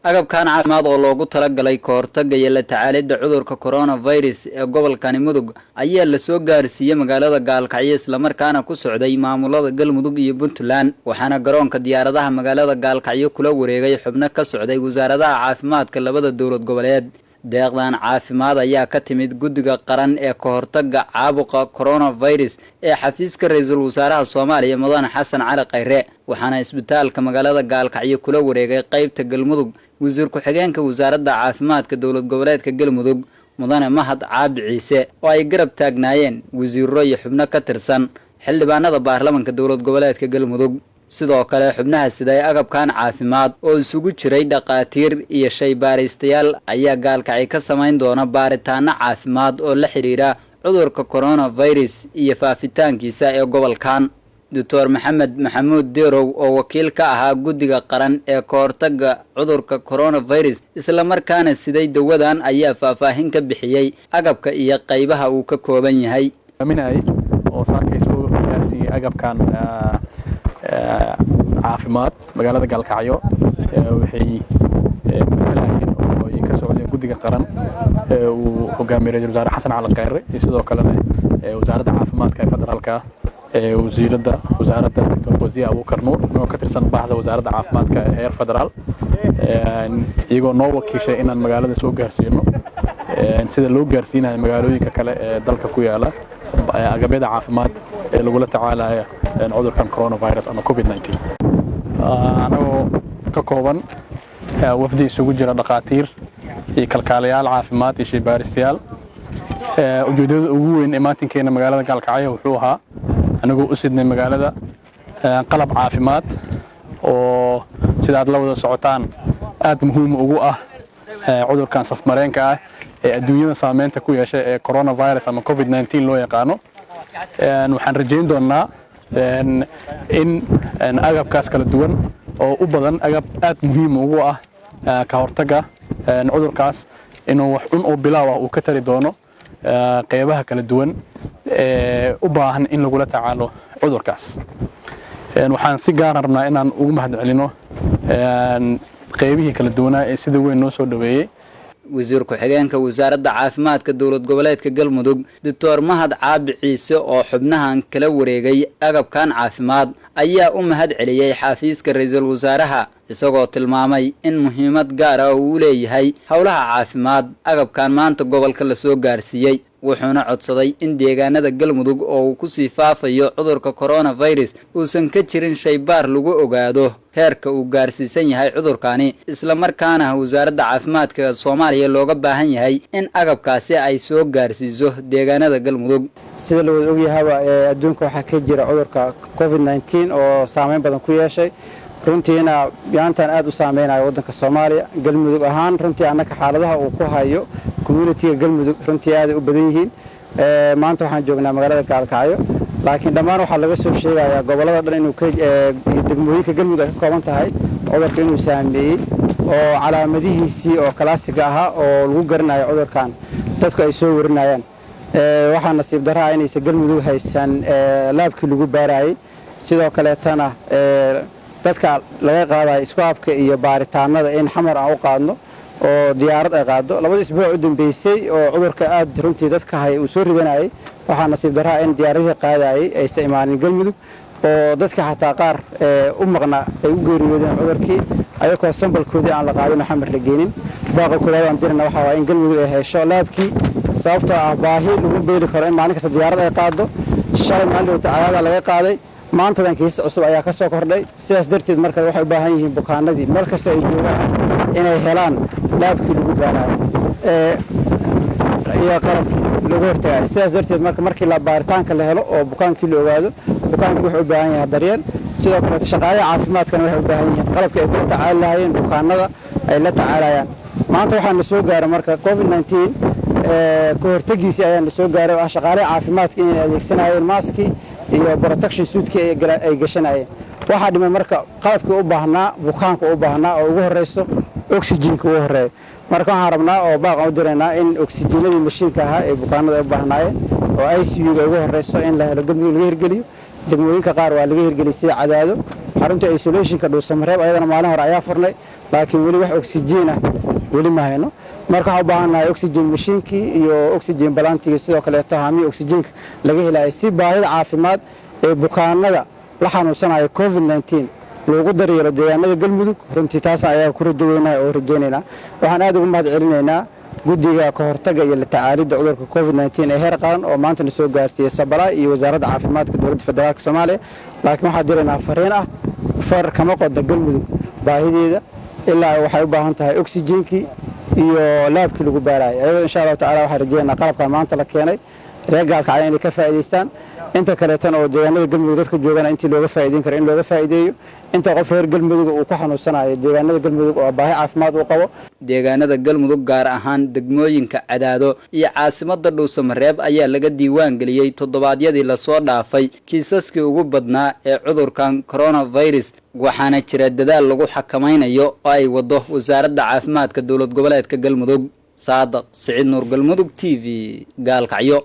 agabkan caafimaad oo loogu talagalay ka hortagga iyo la tacaalidda cudurka coronavirus ee gobolka Mudug ayaa la soo gaarsiiyay magaalada Gaalkacyo isla markaana ku socday maamulada Galmudug iyo Puntland waxaana garoonka diyaaradaha magaalada Gaalkacyo kula wareegay xubno ka socday wasaaradaha caafimaadka labada dawlad goboleed deeqdan caafimaad ayaa ka timid guddiga qaran ee ka hortagga caabuqa coronavirus ee xafiiska ra'iisul wasaaraha Soomaaliya Mudane Xasan Cali Khayre waxaana isbitaalka magaalada Gaalkacyo kula wareegay qaybta Galmudug wasiir ku xigeenka wasaaradda caafimaadka dawlad goboleedka Galmudug Mudane Mahad Caabi Ciise oo ay garab taagnaayeen wasiirro iyo xubno ka tirsan xildhibaanada baarlamaanka dawlad goboleedka Galmudug sidoo kale xubnaha siday agabkan caafimaad oo isugu jiray dhaqaatiir iyo shaybaaristayaal ayaa Gaalkacyo ka samayn doona baaritaano caafimaad oo la xiriira cudurka coronavirus iyo faafitaankiisa ee gobolkan Dr. Maxamed Maxamuud Deerow oo wakiil ka ahaa guddiga qaran ee ka hortagga cudurka coronavirus isla markaana siday dawadan ayaa faahfaahin ka bixiyay agabka iyo qaybaha uu ka kooban yahay oo saakayso gaarsiiyay agabkan caafimaad magaalada Gaalkacyo waxay matalayeen oo ay ka socdeen guddiga qaran uu hogaamiye ra'iisul wasaare Xasan Cali Khayre iyo sidoo kale wasaaradda caafimaadka ee federaalka wasaaradda Dr. Fawziya Abuukar Nuur oo ka tirsan baaxda wasaaradda caafimaadka ee heer federaal iyagoo noo wakiishay inaan magaalada soo gaarsiino sida loo gaarsiinayo magaalooyinka kale ee dalka ku yaala agabyada caafimaad ee lagu la tacaalayo cudurkan coronavirus ama COVID-19 anagoo ka kooban wafdi isugu jira dhaqaatiir iyo kalkaaliyaal caafimaad iyo shaybaaristayaal ujeedada ugu weyn ee maantinkeena magaalada Gaalkacyo wuxuu ahaa anagoo u sidnay magaalada qalab caafimaad oo sida aad la wada socotaan aad muhiim ugu ah cudurkan safmareenka ah ee adduunyada saameynta ku yeeshay ee coronavirus ama COVID-19 loo yaqaano waxaan rajayn doonaa in agabkaas kala duwan oo u badan agab aad muhiim ugu ah ka hortagga cudurkaas inuu wax oo bilaaw ah uu ka tari doono qaybaha kala duwan ee u baahan in lagu la tacaalo cudurkaas waxaan si gaar ah rabnaa inaan ugu mahadcelino qaybihii kala duwanaa ee sida weyn noo soo dhaweeyay wasiir ku xigeenka wasaaradda caafimaadka dawlad goboleedka Galmudug Dr. Mahad Caabi Ciise oo xubnahan kala wareegay agabkan caafimaad ayaa u mahad celiyay xafiiska ra'iisul wasaaraha isagoo tilmaamay in muhiimad gaar ah uu leeyahay hawlaha caafimaad agabkan maanta gobolka la soo gaarsiiyay wuxuuna codsaday in deegaanada Galmudug oo uu ku sii faafayo cudurka coronavirus uusan ka jirin shaybaar lagu ogaado heerka uu gaarsiisan yahay cudurkani isla markaana wasaaradda caafimaadka Soomaaliya looga baahan yahay in agabkaasi ay soo gaarsiiso deegaanada Galmudug sida loo og yahay adduunka waxa ka jira cudurka COVID-19 oo saameyn badan ku yeeshay runtiina yaantan aad u saameynayo wadanka Soomaaliya Galmudug ahaan runtii anaka xaaladaha uu ku hayo community-ga Galmudug runtii aad u badan yihiin maanta waxaan joognaa magaalada Gaalkacyo laakiin dhammaan waxa laga soo sheegayaa gobolada dhan inuu ka degmooyinka Galmudug ka kooban tahay cudurka inuu saameeyay oo calaamadihiisii oo kalaasiga ah oo lagu garanayo cudurkan dadku ay soo warinayaan waxaa nasiib darro ah inaysan Galmudug haysan laabkii lagu baarayay sidoo kale tana dadka laga qaaday isku-habka iyo baaritaanada in xamar aan u qaadno oo diyaarad ay qaado labada isbuuc u dambeysay oo cudurka aad runtii dadka hay uu soo ridanayay waxaa nasiib darro in diyaaradii qaadayay aysan imaanin Galmudug oo dadka xataa qaar u maqna ay u geeriyoodeen cudurkii ayagoo sambalkoodii aan la qaadin xamar la geenin baaqa kulaadaan dirna waxa waa in Galmudug ay hesho laabkii sababtoo ah baahi lagu beeli karo in maalin kasta diyaarad ay qaado shalay maalin tacaada laga qaaday maantadan kiis cusub ayaa ka soo kordhay sidaas darteed marka waxay u baahan yihiin bukaanadii meel kasta ay joogaan inay helaan laabkii lagu baarayo iyo qalab lagu hortagayo sidaas darteed markii la baaritaanka la helo oo bukaankii la ogaado bukaanku wuxuu u baahan yahay daryeel sidoo kale shaqaalaha caafimaadkana waxay u baahan yihiin qalabka ay kula tacaali lahaayeen bukaanada ay la tacaalayaan maanta waxaa la soo gaaray marka COVID-19 ka hortagiisii ayaa la soo gaaray oo shaqaalaha caafimaadka inay adeegsanayeen maaski iyo protection suit ay gashanayeen waxa dhimay marka qalabkii u baahnaa bukaanka u baahnaa oo ugu horeyso oxygen-ka ugu horeeyo marka waxaan rabnaa oo baaqan u diraynaa in oxygenadii mashiinka ahaa ee bukaanada u baahnaayeen oo ICU-ga ugu horeyso in la helo Galmudug laga hirgeliyo degmooyinka qaar waa laga hirgeliyay sida Cadaado xarunta isolationka Dhuusamareeb ayadana maalin hore ayaa furnay laakiin weli wax oxygen ah weli ma hayno marka waxaan u baahanahay oxygen mashiinkii iyo oxygen balantiga sidoo kale tahaami oxygenka laga helayo si baahida caafimaad ee bukaanada la xanuunsanaya COVID-19 loogu daryeelo deegaanada galmudug runtii taas ayaa ku rajaweynaa oo rajaynaynaa waxaan aad ugu mahad celinaynaa guddiga ka hortagga iyo la tacaalidda cudurka COVID-19 ee heer qaran oo maanta soo gaarsiiyay Sabala iyo wasaaradda caafimaadka dowladda federaalka Soomaaliya laakiin waxaan direynaa fariin ah far kama qodo galmudug baahideeda ilaa waxay u baahan tahay oxygenkii iyo laabkii lagu baarayo ayadoo insha Allah taala waxaan rajaynaynaa qalabka maanta la keenay reer Gaalkacyo inay ka faa'iideystaan inta kale tan oo deegaanada galmudug dadka joogana intii looga faa'iideyn karo in looga faa'iideeyo inta qof reer galmudug uu ku xanuunsanayo deegaanada galmudug oo baahi caafimaad u qabo deegaanada galmudug gaar ahaan degmooyinka Cadaado iyo caasimadda Dhuusamareeb ayaa laga diiwaan galiyay toddobaadyadii la soo dhaafay kiisaskii ugu badnaa ee cudurkan coronavirus waxaana jira dadaal lagu xakameynayo oo ay wado wasaaradda caafimaadka dowlad goboleedka galmudug Saadaq Siciid Nuur Galmudug TV Gaalkacyo